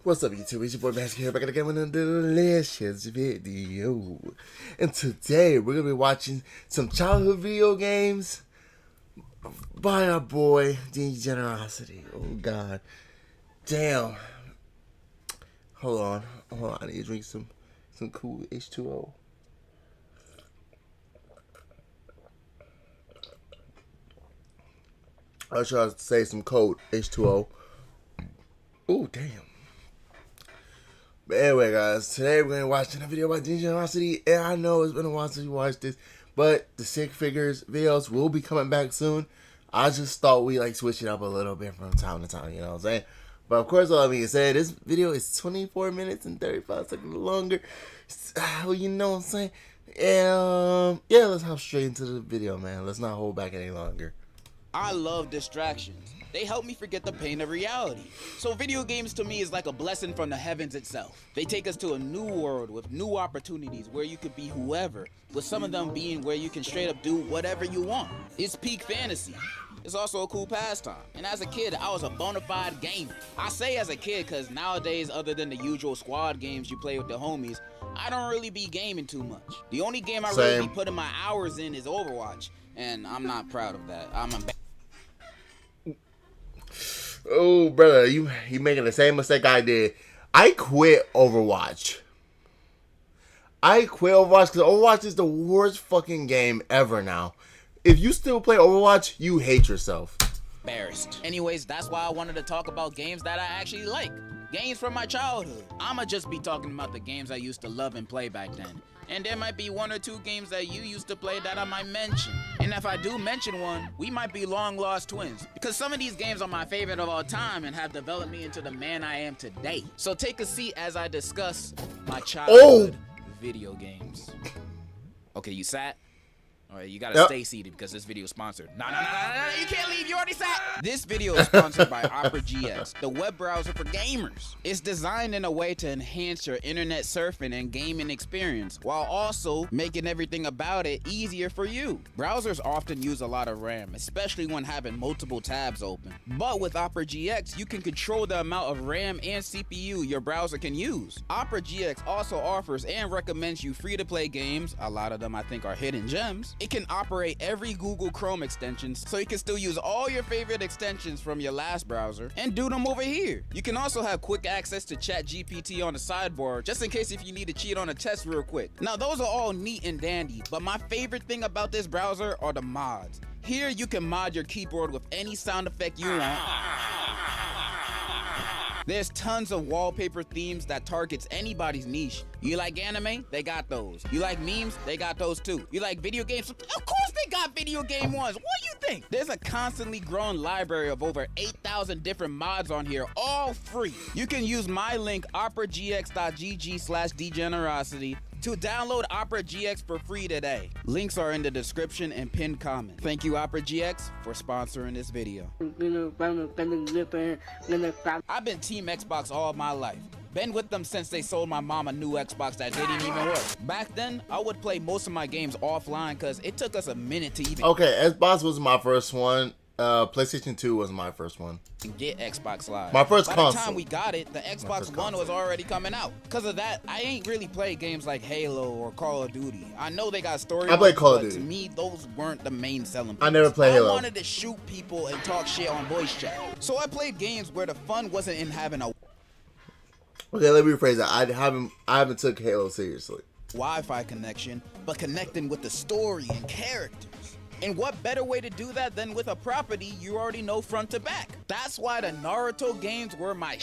What's up, YouTube? It's your boy Basket here, back again with another delicious video. And today we're gonna be watching some childhood video games by our boy D-Generosity. Oh God, damn. Hold on. I need to drink some cool H2O. I'll try to say some cold H2O. Oh damn. But anyway, guys, today we're going to watch a video by D-Generosity, and I know it's been a while since you watched this, but the Stick Figures videos will be coming back soon. I just thought we switch it up a little bit from time to time, you know what I'm saying? But of course, all that being said, this video is 24 minutes and 35 seconds longer. You know what I'm saying? And yeah, let's hop straight into the video, man. Let's not hold back any longer. I love distractions. They help me forget the pain of reality. So video games to me is like a blessing from the heavens itself. They take us to a new world with new opportunities where you could be whoever, with some of them being where you can straight up do whatever you want. It's peak fantasy. It's also a cool pastime. And as a kid, I was a bona fide gamer. I say as a kid because nowadays, other than the usual squad games you play with the homies, I don't really be gaming too much. The only game I really be putting my hours in is Overwatch, and I'm not proud of that. Oh, brother, you making the same mistake I did. I quit Overwatch. Because Overwatch is the worst fucking game ever now. If you still play Overwatch, you hate yourself. Embarrassed. Anyways, that's why I wanted to talk about games that I actually like. Games from my childhood. I'ma just be talking about the games I used to love and play back then. And there might be one or two games that you used to play that I might mention. And if I do mention one, we might be long lost twins. Because some of these games are my favorite of all time and have developed me into the man I am today. So take a seat as I discuss my childhood video games. Okay, you sat? Alright, you gotta stay seated because this video is sponsored. No, you can't leave, you already sat! This video is sponsored by Opera GX, the web browser for gamers. It's designed in a way to enhance your internet surfing and gaming experience, while also making everything about it easier for you. Browsers often use a lot of RAM, especially when having multiple tabs open. But with Opera GX, you can control the amount of RAM and CPU your browser can use. Opera GX also offers and recommends you free-to-play games, a lot of them I think are hidden gems. It can operate every Google Chrome extensions, so you can still use all your favorite extensions from your last browser and do them over here. You can also have quick access to ChatGPT on the sideboard, just in case if you need to cheat on a test real quick. Now those are all neat and dandy, but my favorite thing about this browser are the mods. Here you can mod your keyboard with any sound effect you want. There's tons of wallpaper themes that targets anybody's niche. You like anime? They got those. You like memes? They got those too. You like video games? Of course they got video game ones. What do you think? There's a constantly growing library of over 8,000 different mods on here, all free. You can use my link, operagx.gg/dgenerosity, to download Opera GX for free today. Links are in the description and pinned comment. Thank you, Opera GX, for sponsoring this video. I've been Team Xbox all my life. Been with them since they sold my mom a new Xbox that didn't even work. Back then, I would play most of my games offline because it took us a minute to even Xbox was my first one. PlayStation 2 was my first one. Get Xbox Live. My first console. By the time we got it, the Xbox One was already coming out. Because of that, I ain't really played games like Halo or Call of Duty. I know they got story I played Call of but Duty. to me, those weren't the main selling points. I never played Halo. I wanted to shoot people and talk shit on voice chat. So I played games where the fun wasn't in having a Okay, let me rephrase that. I haven't took Halo seriously. Wi-Fi connection, but connecting with the story and characters. And what better way to do that than with a property you already know front to back? That's why the Naruto games were my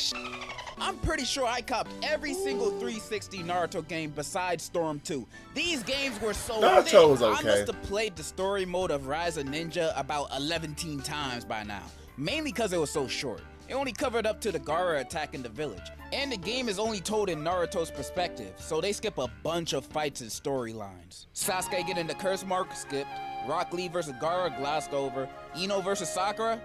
I'm pretty sure I copped every single 360 Naruto game besides Storm 2. These games were so thick, was okay. I must have played the story mode of Rise of Ninja about 11 times by now. Mainly because it was so short. It only covered up to the Gaara attacking the village. And the game is only told in Naruto's perspective, so they skip a bunch of fights and storylines. Sasuke getting the curse mark, skipped. Rock Lee versus Gaara, glossed over. Ino versus Sakura,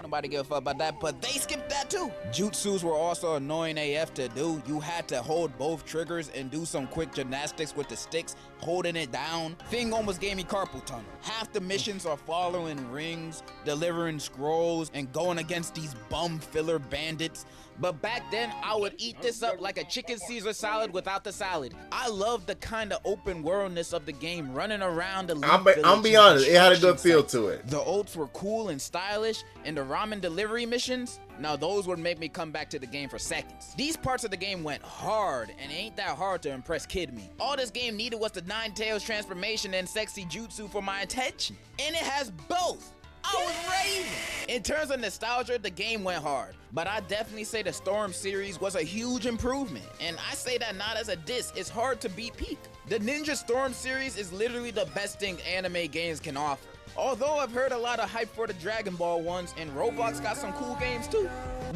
nobody give a fuck about that, but they skipped that too. Jutsus were also annoying AF to do. You had to hold both triggers and do some quick gymnastics with the sticks, holding it down. Thing almost gave me carpal tunnel. Half the missions are following rings, delivering scrolls, and going against these bum filler bandits. But back then, I would eat this up like a chicken Caesar salad without the salad. I love the kind of open worldness of the game, running around the I'm be honest, it had a good feel to it. The ults were cool and stylish, and the ramen delivery missions, now those would make me come back to the game for seconds. These parts of the game went hard, and it ain't that hard to impress Kid Me. All this game needed was the Ninetales transformation and sexy jutsu for my attention, and it has both. I was raving. In terms of nostalgia, the game went hard, but I definitely say the Storm series was a huge improvement, and I say that not as a diss. It's hard to beat Peak. The Ninja Storm series is literally the best thing anime games can offer. Although I've heard a lot of hype for the Dragon Ball ones, and Roblox got some cool games too,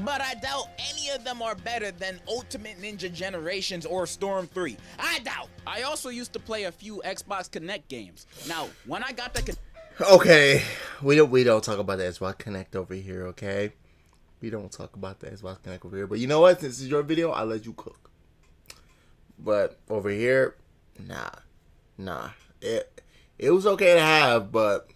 but I doubt any of them are better than Ultimate Ninja Generations or Storm 3. I doubt. I also used to play a few Xbox Connect games. Now, when I got the Okay, we don't talk about the Xbox Connect over here, okay? We don't talk about the Xbox Connect over here. But you know what? Since it's your video, I'll let you cook. But over here, nah. It was okay to have, but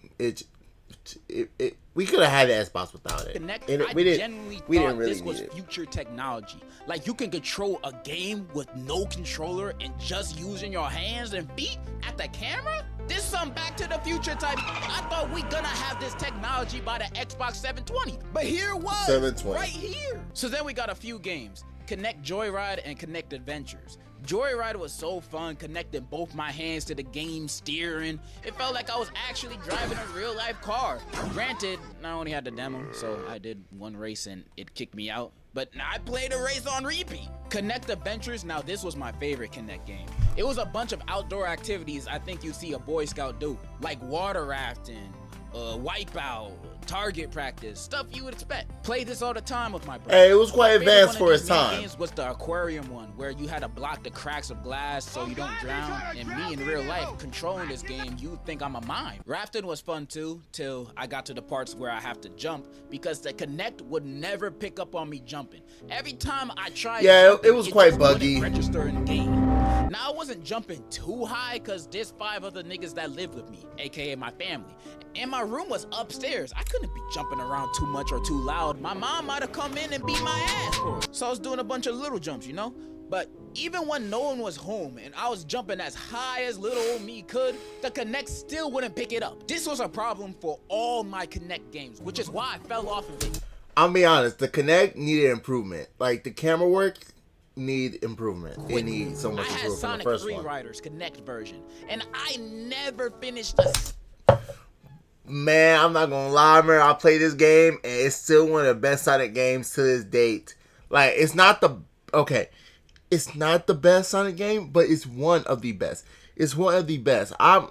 we could have had the Xbox without it. Connect, We didn't genuinely really thought this need was it. future technology. Like you can control a game with no controller and just using your hands and feet at the camera? This some Back to the Future type. I thought we gonna have this technology by the Xbox 720, but here it was, 720. right here. So then we got a few games, Connect Joyride and Connect Adventures. Joyride was so fun, connecting both my hands to the game steering. It felt like I was actually driving a real life car. Granted, I only had the demo, so I did one race and it kicked me out. But I played a race on repeat. Connect Adventures, now this was my favorite Connect game. It was a bunch of outdoor activities I think you see a Boy Scout do, like water rafting, wipeout, target practice, stuff you would expect. Played this all the time with my brother. Hey, it was quite My favorite advanced one for of its these mini time. games was the aquarium one, where you had to block the cracks of glass so you don't drown. And me in real life, controlling this game, you would think I'm a mime. Rafting was fun too, till I got to the parts where I have to jump, because the Connect would never pick up on me jumping. Every time I tried jumping, it was quite just wouldn't buggy. register in the game. Now, I wasn't jumping too high because there's 5 other niggas that live with me, aka my family. And my room was upstairs. I couldn't be jumping around too much or too loud. My mom might have come in and beat my ass for it. So I was doing a bunch of little jumps, you know? But even when no one was home and I was jumping as high as little old me could, the Connect still wouldn't pick it up. This was a problem for all my Connect games, which is why I fell off of it. I'll be honest, the Connect needed improvement. Like the camera work need improvement. It needs so much I had improvement from the Sonic first 3 one. Riders Connect version, and I never finished the Man, I'm not gonna lie, man. I play this game and it's still one of the best Sonic games to this date. Like, it's not the best Sonic game, but it's one of the best. It's one of the best. I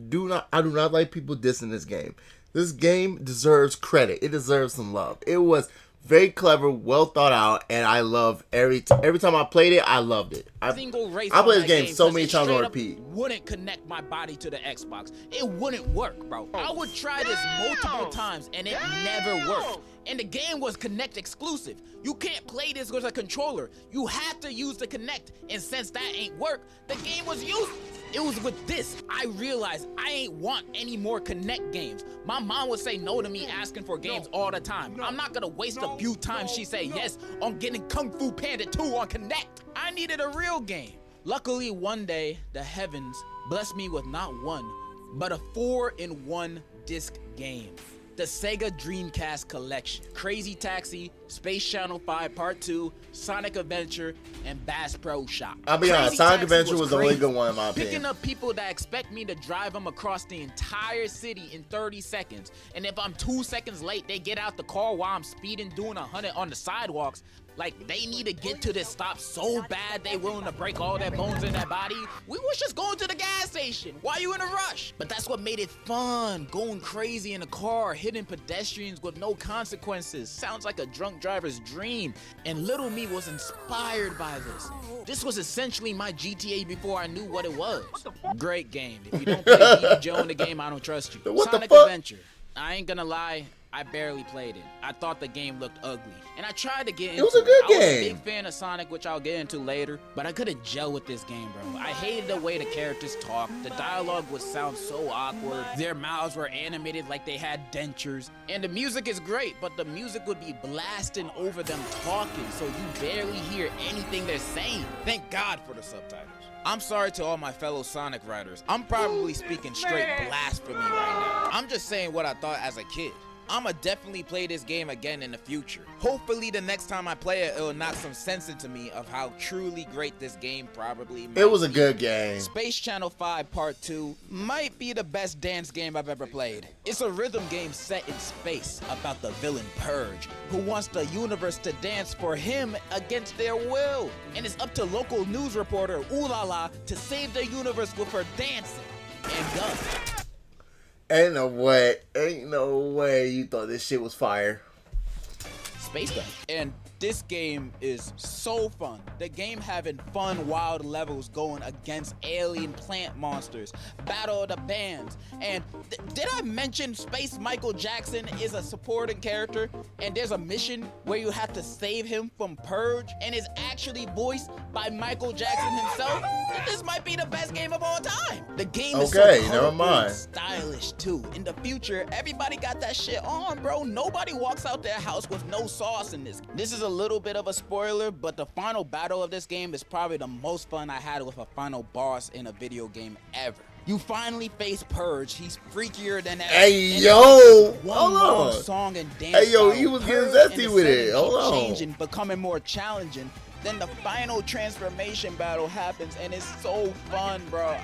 do not like people dissing this game. This game deserves credit. It deserves some love. It was very clever, well thought out, and I love every time I played it, I loved it. single race. I on played that this game so 'cause many it times on straight up repeat. Wouldn't connect my body to the Xbox. It wouldn't work, bro. I would try this multiple times and it never worked. And the game was Connect exclusive. You can't play this with a controller. You have to use the Connect. And since that ain't work, the game was useless. It was with this, I realized I ain't want any more Connect games. My mom would say no to me asking for games all the time. I'm not gonna waste a few times she say yes on getting Kung Fu Panda 2 on Connect. I needed a real game. Luckily, one day, the heavens blessed me with not one, but a 4-in-1 disc game. The Sega Dreamcast Collection. Crazy Taxi, Space Channel 5 Part 2, Sonic Adventure, and Bass Pro Shop. I'll be honest, Crazy Sonic Taxi Adventure was the only crazy. good one in my opinion. Picking up people that expect me to drive them across the entire city in 30 seconds. And if I'm 2 seconds late, they get out the car while I'm speeding doing 100 on the sidewalks. Like they need to get to this stop so bad they willing to break all their bones in their body. We was just going to the gas station. Why you in a rush? But that's what made it fun. Going crazy in a car, hitting pedestrians with no consequences. Sounds like a drunk driver's dream. And little me was inspired by this. This was essentially my GTA before I knew what it was. Great game. If you don't play BB Joe in the game, I don't trust you. What the Sonic fuck? Adventure. I ain't gonna lie, I barely played it. I thought the game looked ugly, and I tried to get into It was a good I was a game. big fan of Sonic, which I'll get into later, but I couldn't gel with this game, bro. I hated the way the characters talked. The dialogue would sound so awkward. Their mouths were animated like they had dentures. And the music is great, but the music would be blasting over them talking, so you barely hear anything they're saying. Thank God for the subtitles. I'm sorry to all my fellow Sonic writers. I'm probably speaking straight blasphemy right now. I'm just saying what I thought as a kid. I'ma definitely play this game again in the future. Hopefully the next time I play it, it'll knock some sense into me of how truly great this game probably might It was a be. good game. Space Channel 5 Part 2 might be the best dance game I've ever played. It's a rhythm game set in space about the villain Purge, who wants the universe to dance for him against their will. And it's up to local news reporter Ulala to save the universe with her dancing and guns. Ain't no way you thought this shit was fire. Space gun. And this game is so fun. The game having fun, wild levels going against alien plant monsters, battle of the bands, and did I mention Space Michael Jackson is a supporting character, and there's a mission where you have to save him from Purge, and is actually voiced by Michael Jackson himself? This might be the best game of all time. The game is so Okay, never colorful mind. and stylish too. In the future, everybody got that shit on, bro. Nobody walks out their house with no sauce in this. This is a little bit of a spoiler, but the final battle of this game is probably the most fun I had with a final boss in a video game ever. You finally face Purge. He's freakier than ever. Hey, And yo, it's one hold long on. song and dance. Hey, yo, style. he was getting Purge zesty and the with it. setting Hold keep on. changing, becoming more challenging. Then the final transformation battle happens, and it's so fun, bro.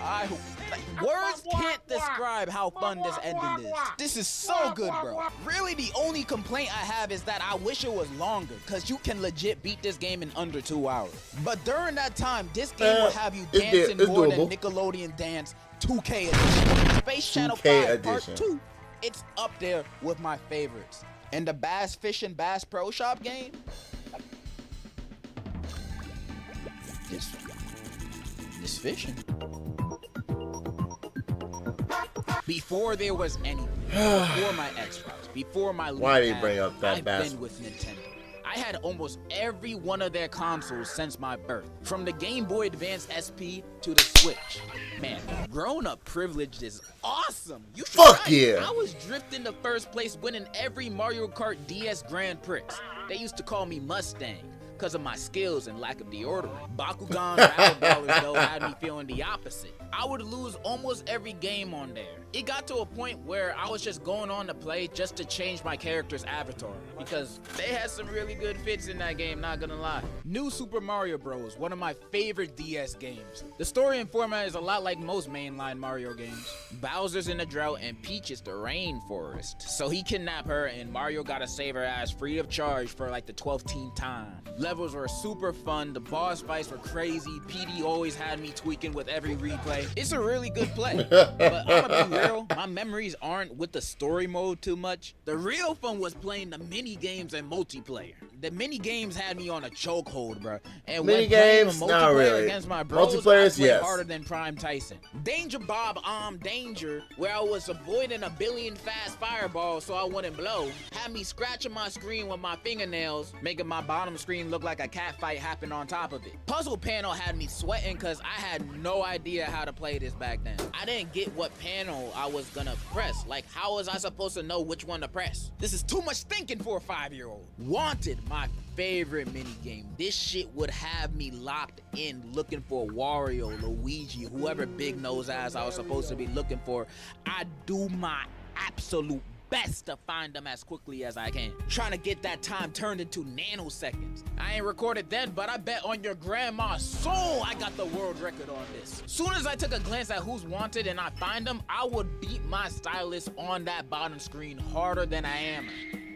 Words can't describe how fun this ending is. This is so good, bro. Really, the only complaint I have is that I wish it was longer, because you can legit beat this game in under 2 hours. But during that time, this game will have you dancing it's more doable. than Nickelodeon Dance 2K Edition. Space Channel 2K 5 Part edition. 2. It's up there with my favorites. And the Bass Fish and Bass Pro Shop game? This fishing. Before there was anything, before my Xbox, before my Why did you Pad, bring up that I've bass? been with Nintendo. I had almost every one of their consoles since my birth, from the Game Boy Advance SP to the Switch. Man, grown-up privilege is awesome. You should Fuck try it. yeah. I was drifting to first place, winning every Mario Kart DS Grand Prix. They used to call me Mustang because of my skills and lack of deodorant. Bakugan Battle Ballers, though, had me feeling the opposite. I would lose almost every game on there. It got to a point where I was just going on to play just to change my character's avatar, because they had some really good fits in that game, not gonna lie. New Super Mario Bros., one of my favorite DS games. The story and format is a lot like most mainline Mario games. Bowser's in a drought and Peach is the rainforest. So he kidnapped her and Mario gotta save her ass free of charge for like the 12th time. Levels were super fun, the boss fights were crazy, PD always had me tweaking with every replay. It's a really good play, but I'm gonna be real, my memories aren't with the story mode too much. The real fun was playing the mini games and multiplayer. The mini games had me on a chokehold, bro. And Mini when playing games? a Not multiplayer really. against my bros, I Multiplayers, played yes. harder than Prime Tyson. Danger Bob Danger, where I was avoiding a billion fast fireballs so I wouldn't blow, had me scratching my screen with my fingernails, making my bottom screen look like a cat fight happened on top of it. Puzzle Panel had me sweating because I had no idea how to play this back then. I didn't get what panel I was gonna press. Like, how was I supposed to know which one to press? This is too much thinking for a 5-year-old. Wanted, my favorite mini game. This shit would have me locked in looking for Wario, Luigi, whoever big nose ass I was supposed to be looking for. I do my absolute best to find them as quickly as I can. Trying to get that time turned into nanoseconds. I ain't recorded then, but I bet on your grandma's soul I got the world record on this. Soon as I took a glance at who's wanted and I find them, I would beat my stylus on that bottom screen harder than I am.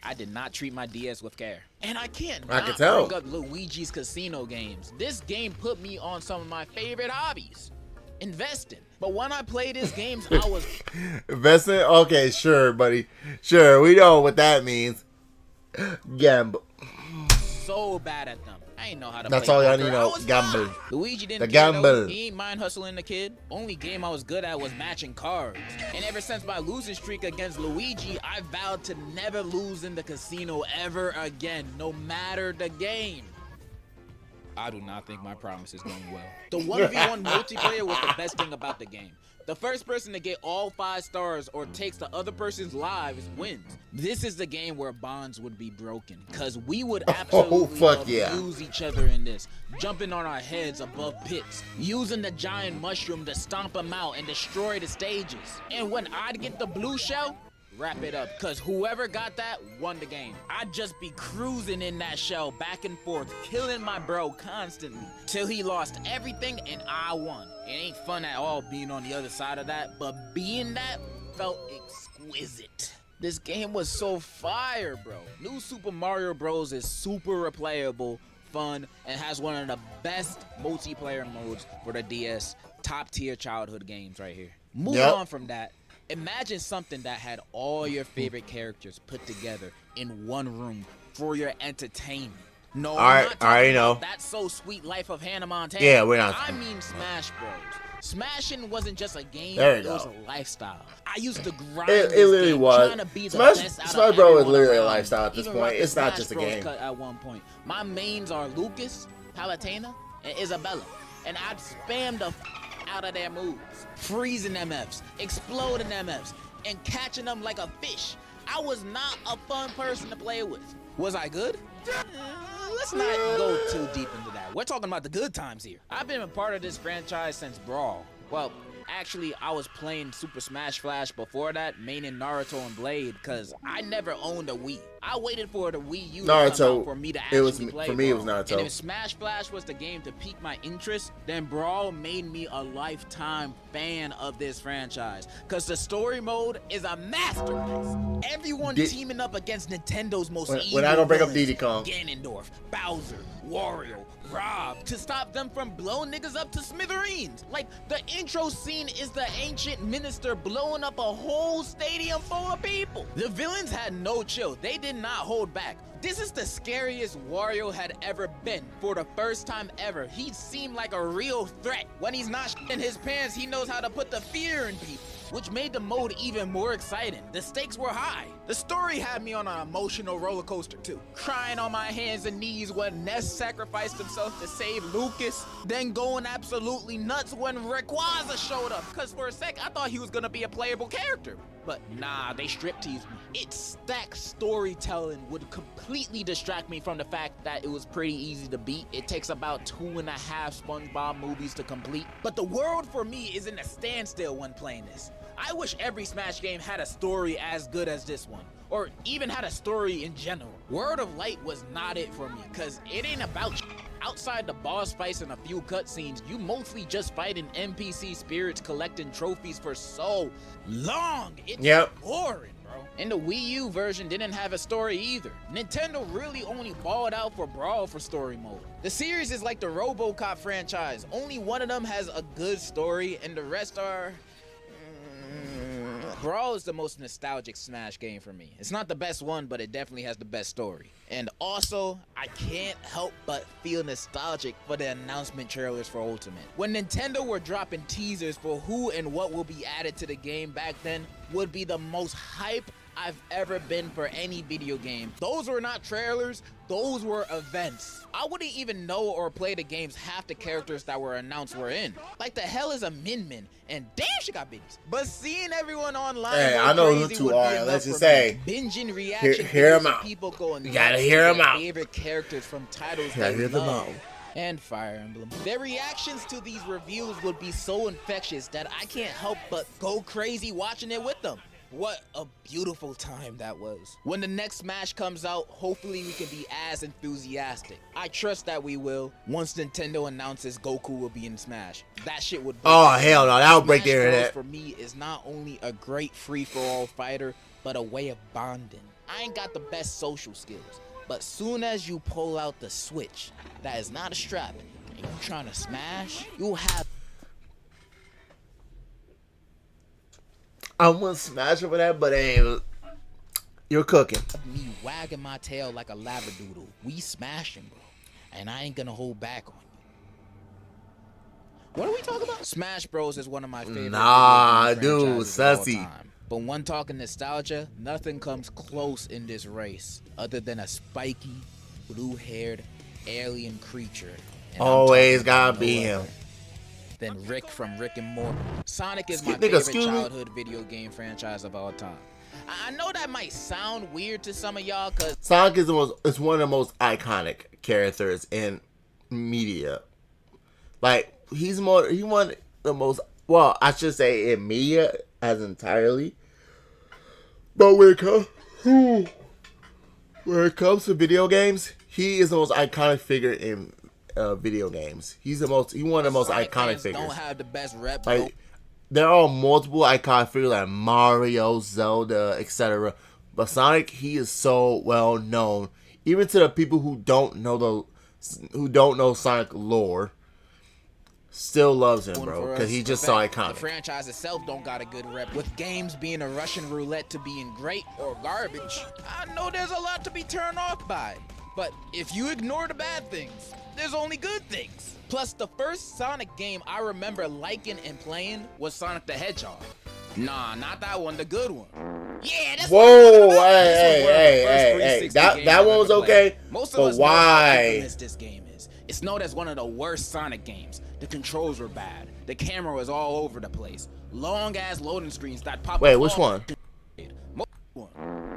I did not treat my DS with care. And I can't I not can tell. bring up Luigi's Casino games. This game put me on some of my favorite hobbies. Investing. But when I played these games, I was Investing? Okay, sure, buddy. Sure, we know what that means. Gamble. so bad at them. I ain't know how to That's play all y'all poker. need to know. I was Gamble. fine. Luigi didn't The care, though. gamble. He ain't mind hustling the kid. Only game I was good at was matching cards. And ever since my losing streak against Luigi, I vowed to never lose in the casino ever again, no matter the game. I do not think my promise is going well. The 1v1 multiplayer was the best thing about the game. The first person to get all 5 stars or takes the other person's lives wins. This is the game where bonds would be broken, cause we would absolutely abuse each other in this, jumping on our heads above pits, using the giant mushroom to stomp them out and destroy the stages. And when I'd get the blue shell, wrap it up, cause whoever got that won the game. I'd just be cruising in that shell back and forth, killing my bro constantly, till he lost everything and I won. It ain't fun at all being on the other side of that, but being that felt exquisite. This game was so fire, bro. New Super Mario Bros. Is super replayable, fun, and has one of the best multiplayer modes for the DS. Top tier childhood games right here. Moving on from that, imagine something that had all your favorite characters put together in one room for your entertainment. No, I already know. That's So Sweet Life of Hannah Montana. Yeah, we're not. I mean Smash Bros. Smashing wasn't just a game, it was a lifestyle. I used to grind It literally was. trying to be the best out Smash of Bros. is everyone literally a around. lifestyle at this Even point. Rocket It's not Smash just a Bros. game. Cut at one point. My mains are Lucas, Palutena, and Isabella. And I'd spam the out of their moves. Freezing MFs, exploding MFs, and catching them like a fish. I was not a fun person to play with. Was I good? Let's not go too deep into that. We're talking about the good times here. I've been a part of this franchise since Brawl. Well, actually, I was playing Super Smash Flash before that, maining Naruto and Blade, because I never owned a Wii. I waited for the Wii U to come out for me to actually play for me, it was Brawl. Naruto. And if Smash Flash was the game to pique my interest, then Brawl made me a lifetime fan of this franchise, because the story mode is a masterpiece. Everyone teaming up against Nintendo's most evil We're not gonna bring up villains, Diddy Kong. Ganondorf, Bowser, Wario, Rob, to stop them from blowing niggas up to smithereens. Like, the intro scene is the ancient minister blowing up a whole stadium full of people. The villains had no chill. They did not hold back. This is the scariest Wario had ever been. For the first time ever, he seemed like a real threat. When he's not in his pants, he knows how to put the fear in people, which made the mode even more exciting. The stakes were high. The story had me on an emotional roller coaster too. Crying on my hands and knees when Ness sacrificed himself to save Lucas, then going absolutely nuts when Rayquaza showed up, cause for a sec I thought he was gonna be a playable character. But nah, they strip teased me. Its stacked storytelling would completely distract me from the fact that it was pretty easy to beat. It takes about 2.5 SpongeBob movies to complete. But the world for me is in a standstill when playing this. I wish every Smash game had a story as good as this one, or even had a story in general. World of Light was not it for me, cause it ain't about shit. Outside the boss fights and a few cutscenes, you mostly just fighting NPC spirits collecting trophies for so long. It's boring, bro. And the Wii U version didn't have a story either. Nintendo really only balled out for Brawl for story mode. The series is like the RoboCop franchise. Only one of them has a good story and the rest are... Brawl is the most nostalgic Smash game for me. It's not the best one, but it definitely has the best story. And also, I can't help but feel nostalgic for the announcement trailers for Ultimate. When Nintendo were dropping teasers for who and what will be added to the game back then, would be the most hype I've ever been for any video game. Those were not trailers, those were events. I wouldn't even know or play the games half the characters that were announced were in. Like, the hell is a Min Min? And damn, she got bitches. But seeing everyone online, hey, I know who two are. Let's just say, binging reaction hear him videos of out. people going, you gotta hear him out. Favorite characters from titles Gotta they hear them love. out. And Fire Emblem. Their reactions to these reviews would be so infectious that I can't help but go crazy watching it with them. What a beautiful time that was. When the next Smash comes out, hopefully we can be as enthusiastic. I trust that we will. Once Nintendo announces Goku will be in Smash, that shit would break. Oh, hell no, that would break the Smash Bros. internet. For me is not only a great free-for-all fighter, but a way of bonding. I ain't got the best social skills, but soon as you pull out the Switch, that is not a strap, and you're trying to smash, you'll have... I'm gonna smash over that, but hey, you're cooking. me wagging my tail like a labradoodle. We smashing, bro. and I ain't gonna hold back on you. What are we talking about? Smash Bros is one of my favorite Nah, video game dude, franchises of all sassy. time. But when talking nostalgia, nothing comes close in this race other than a spiky, blue-haired alien creature. And I'm Always talking about gotta be no him. other than Rick from Rick and Morty. Sonic is my Nigga, favorite excuse me? childhood video game franchise of all time. I know that might sound weird to some of y'all, cause Sonic is one of the most iconic characters in media. Like he one of the most, well, I should say in media as entirely. But when it comes to video games, he is the most iconic figure in video games. He's one of the most Sonic iconic fans figures. don't have the best rep. Like there are multiple iconic figures like Mario, Zelda, etc. But Sonic, he is so well known, even to the people who don't know Sonic lore. Still loves him, bro, because he's just so The iconic. franchise itself don't got a good rep, with games being a Russian roulette to being great or garbage. I know there's a lot to be turned off by, but if you ignore the bad things, there's only good things. Plus, the first Sonic game I remember liking and playing was Sonic the Hedgehog. Nah, not that one, the good one. Yeah, that's what I'm Whoa, talking about. This was one of the first hey. 360 That games that I've one was ever played. okay. Most of But us know how why? infamous this game is. It's known as one of the worst Sonic games. The controls were bad. The camera was all over the place. Long ass loading screens that pop up. Wait, which one?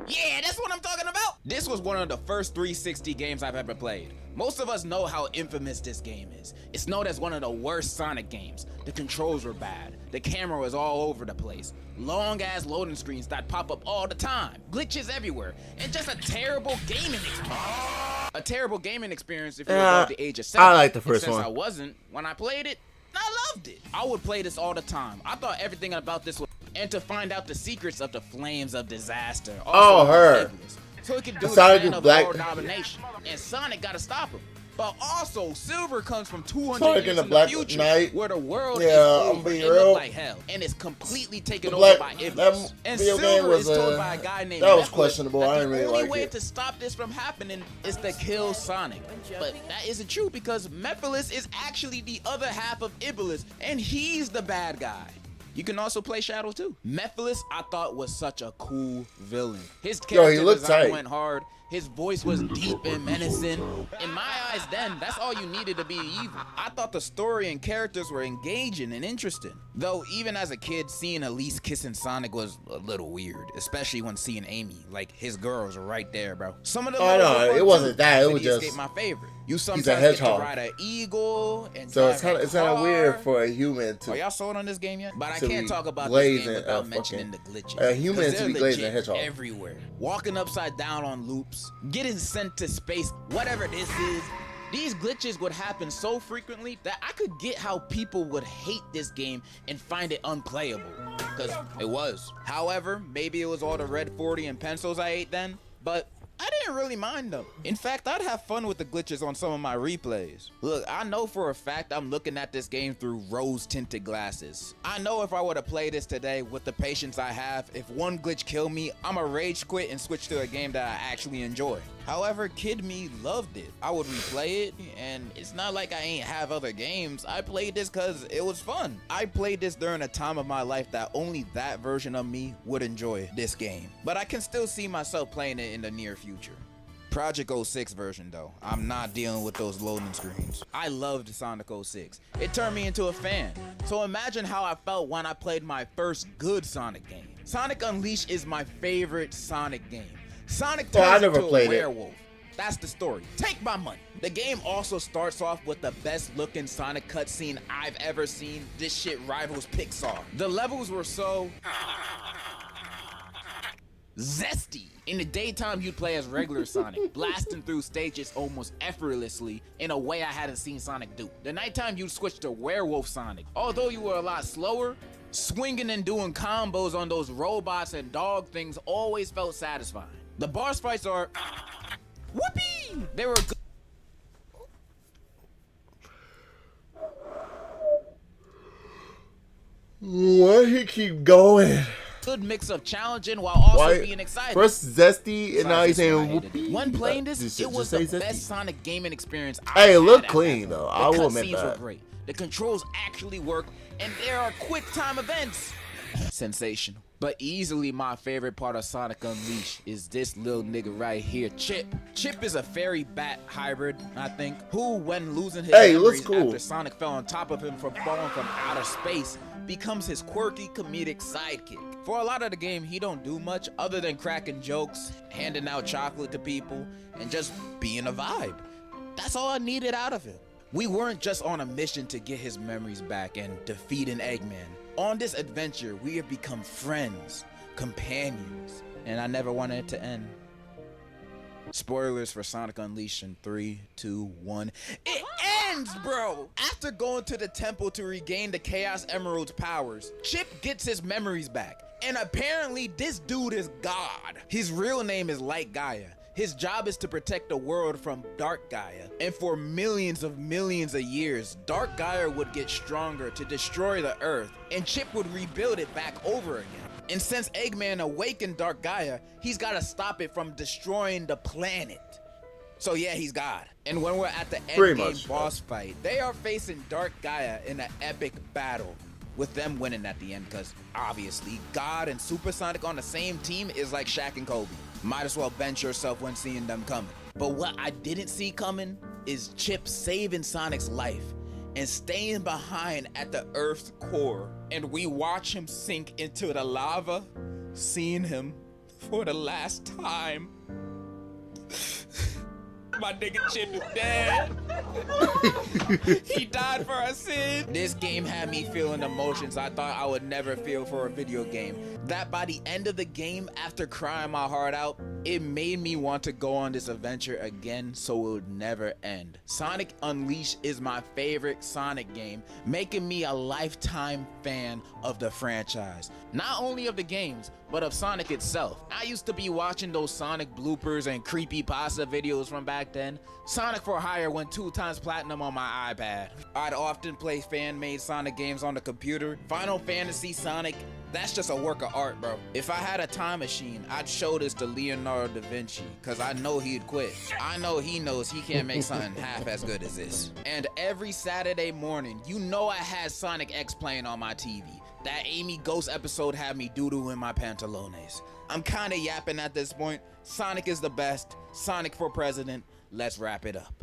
Yeah, that's what I'm talking about. This was one of the first 360 games I've ever played. Most of us know how infamous this game is. It's known as one of the worst Sonic games. The controls were bad. The camera was all over the place. Long ass loading screens that pop up all the time. Glitches everywhere. And just a terrible gaming experience. A terrible gaming experience if you're above the age of 7. I like the first And since one. I wasn't, when I played it, I loved it. I would play this all the time. I thought everything about this was, and to find out the secrets of the flames of disaster. Also her. so he could do Sonic the is fan of black. world domination. And Sonic gotta stop him. But also, Silver comes from 200 Sonic years in the in Black the future, Knight. where the world Yeah, is I'm over. being It real. looked like hell, and it's completely taken The over Black- by Iblis. that And video game Silver was, is told by a guy named that was Mephiles questionable. that I didn't really the only like way it. to stop this from happening is to kill Sonic. But that isn't true, because Mephiles is actually the other half of Iblis, and he's the bad guy. You can also play Shadow too. Mephiles, I thought, was such a cool villain. His character looked design tight. went hard. His voice was deep and menacing. In my eyes then, that's all you needed to be evil. I thought the story and characters were engaging and interesting. Though, even as a kid, seeing Elise kissing Sonic was a little weird. Especially when seeing Amy. Like, his girl's right there, bro. Some of the Oh, levels no, were fun, it wasn't too. that, it was City just- Escape, my favorite. You sometimes a get hedgehog. to ride an eagle and So drive it's kind a of car. weird for a human Are to. y'all sold on this game yet? But I to can't be talk about this glazing game a without mentioning the fucking- glitches. a human 'Cause to they're be glazing a legit hedgehog. everywhere. Walking upside down on loops, getting sent to space, whatever this is. These glitches would happen so frequently that I could get how people would hate this game and find it unplayable. Because it was. However, maybe it was all the red 40 and pencils I ate then, but I didn't really mind them. In fact, I'd have fun with the glitches on some of my replays. Look, I know for a fact I'm looking at this game through rose-tinted glasses. I know if I were to play this today with the patience I have, if one glitch killed me, I'ma rage quit and switch to a game that I actually enjoy. However, kid me loved it. I would replay it, and it's not like I ain't have other games. I played this cause it was fun. I played this during a time of my life that only that version of me would enjoy this game. But I can still see myself playing it in the near future. Project 06 version though, I'm not dealing with those loading screens. I loved Sonic 06. It turned me into a fan. So imagine how I felt when I played my first good Sonic game. Sonic Unleashed is my favorite Sonic game. Sonic Oh, I turns never into a played it. werewolf. That's the story. Take my money. The game also starts off with the best looking Sonic cutscene I've ever seen. This shit rivals Pixar. The levels were so zesty. In the daytime, you'd play as regular Sonic, blasting through stages almost effortlessly in a way I hadn't seen Sonic do. The nighttime, you'd switch to Werewolf Sonic. Although you were a lot slower, swinging and doing combos on those robots and dog things always felt satisfying. The boss fights are whoopee! They were good. Why he keep going? good mix of challenging while also being exciting. First zesty, and now he's saying whoopee. When playing this, it was the zesty. best Sonic gaming experience I've Hey, it had looked at clean that though. point. I will The admit cutscenes that. were great. The controls actually work, and there are quick time events. Sensational. But easily my favorite part of Sonic Unleashed is this little nigga right here, Chip. Chip is a fairy bat hybrid, I think, who, when losing his memories after Sonic fell on top of him from falling from outer space, becomes his quirky comedic sidekick. For a lot of the game, he don't do much other than cracking jokes, handing out chocolate to people, and just being a vibe. That's all I needed out of him. We weren't just on a mission to get his memories back and defeat an Eggman. On this adventure, we have become friends, companions, and I never wanted it to end. Spoilers for Sonic Unleashed in 3, 2, 1. It ends, bro! After going to the temple to regain the Chaos Emerald's powers, Chip gets his memories back. And apparently, this dude is God. His real name is Light Gaia. His job is to protect the world from Dark Gaia. And for millions of years, Dark Gaia would get stronger to destroy the Earth, and Chip would rebuild it back over again. And since Eggman awakened Dark Gaia, he's gotta stop it from destroying the planet. So yeah, he's God. And when we're at the end game boss fight, they are facing Dark Gaia in an epic battle, with them winning at the end, because obviously God and Super Sonic on the same team is like Shaq and Kobe. Might as well bench yourself when seeing them coming. But what I didn't see coming is Chip saving Sonic's life and staying behind at the Earth's core. And we watch him sink into the lava, seeing him for the last time. My nigga Chip is dead. He died for our sin. This game had me feeling emotions I thought I would never feel for a video game. That by the end of the game, after crying my heart out, it made me want to go on this adventure again so it would never end. Sonic Unleashed is my favorite Sonic game, making me a lifetime fan of the franchise. Not only of the games, but of Sonic itself. I used to be watching those Sonic bloopers and creepypasta videos from back then. Sonic for Hire went 2 times platinum on my iPad. I'd often play fan-made Sonic games on the computer. Final Fantasy Sonic, that's just a work of art, bro. If I had a time machine, I'd show this to Leonardo da Vinci, cause I know he'd quit. I know he knows he can't make something half as good as this. And every Saturday morning, you know I had Sonic X playing on my TV. That Amy Ghost episode had me doo-doo in my pantalones. I'm kinda yapping at this point. Sonic is the best. Sonic for president. Let's wrap it up.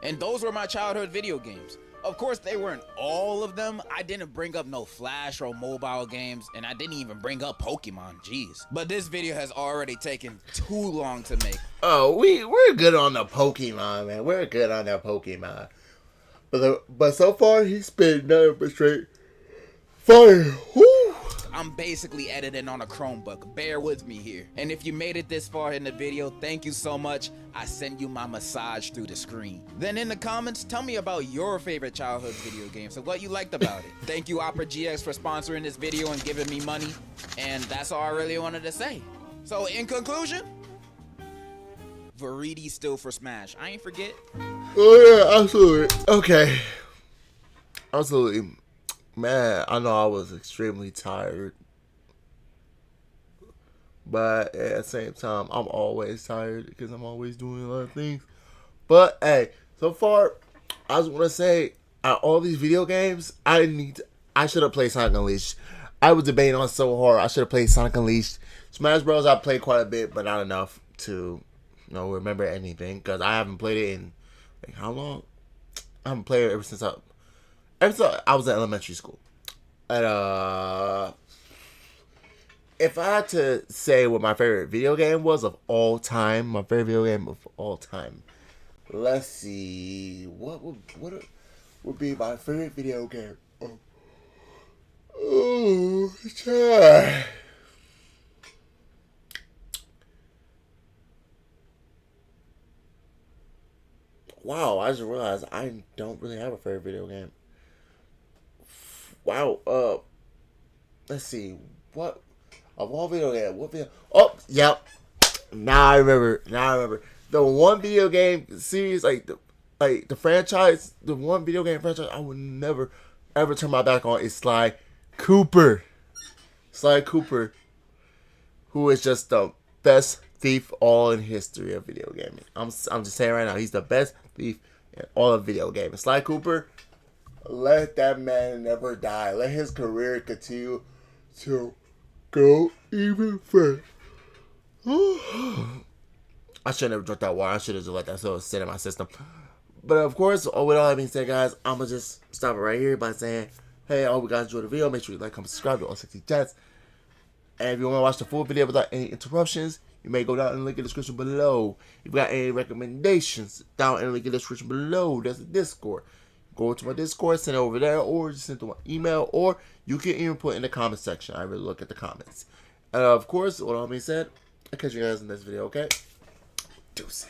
And those were my childhood video games. Of course, they weren't all of them. I didn't bring up no Flash or mobile games, and I didn't even bring up Pokemon, jeez. But this video has already taken too long to make. Oh, we're good on the Pokemon, man. We're good on that Pokemon. But so far, he's been nothing but straight fire. Woo! I'm basically editing on a Chromebook. Bear with me here. And if you made it this far in the video, thank you so much. I send you my massage through the screen. Then in the comments, tell me about your favorite childhood video games and what you liked about it. Thank you Opera GX for sponsoring this video and giving me money. And that's all I really wanted to say. So in conclusion, Viridi still for Smash. I ain't forget. Oh yeah, absolutely. Okay. Absolutely. Man, I know I was extremely tired. But at the same time, I'm always tired because I'm always doing a lot of things. But hey, so far, I just want to say, out of all these video games, I should have played Sonic Unleashed. I was debating on so hard. I should have played Sonic Unleashed. Smash Bros. I played quite a bit, but not enough to remember anything because I haven't played it in like how long? I haven't played it ever since I was at elementary school. And if I had to say what my favorite video game was of all time, let's see, what would be my favorite video game? Oh, wow, I just realized I don't really have a favorite video game. Wow, let's see, what video game, oh, yep, now I remember, the one video game series, like the franchise, the one video game franchise I would never, ever turn my back on is Sly Cooper. who is just the best thief all in history of video gaming. I'm just saying right now, he's the best thief in all of video gaming. Sly Cooper, let that man never die. Let his career continue to go even further. I should never drink that water. I should have just let that so sit in my system. But of course, with all that being said, guys, I'm going to just stop it right here by saying, hey, I hope you guys enjoyed the video. Make sure you like, comment, subscribe to all 60 chats. And if you want to watch the full video without any interruptions, you may go down in the link in the description below. If you got any recommendations, down in the link in the description below. There's a Discord. Go to my Discord, send it over there, or just send it to my email, or you can even put in the comment section. I really look at the comments. And of course, with all that being said, I'll catch you guys in this video, okay? Deuces.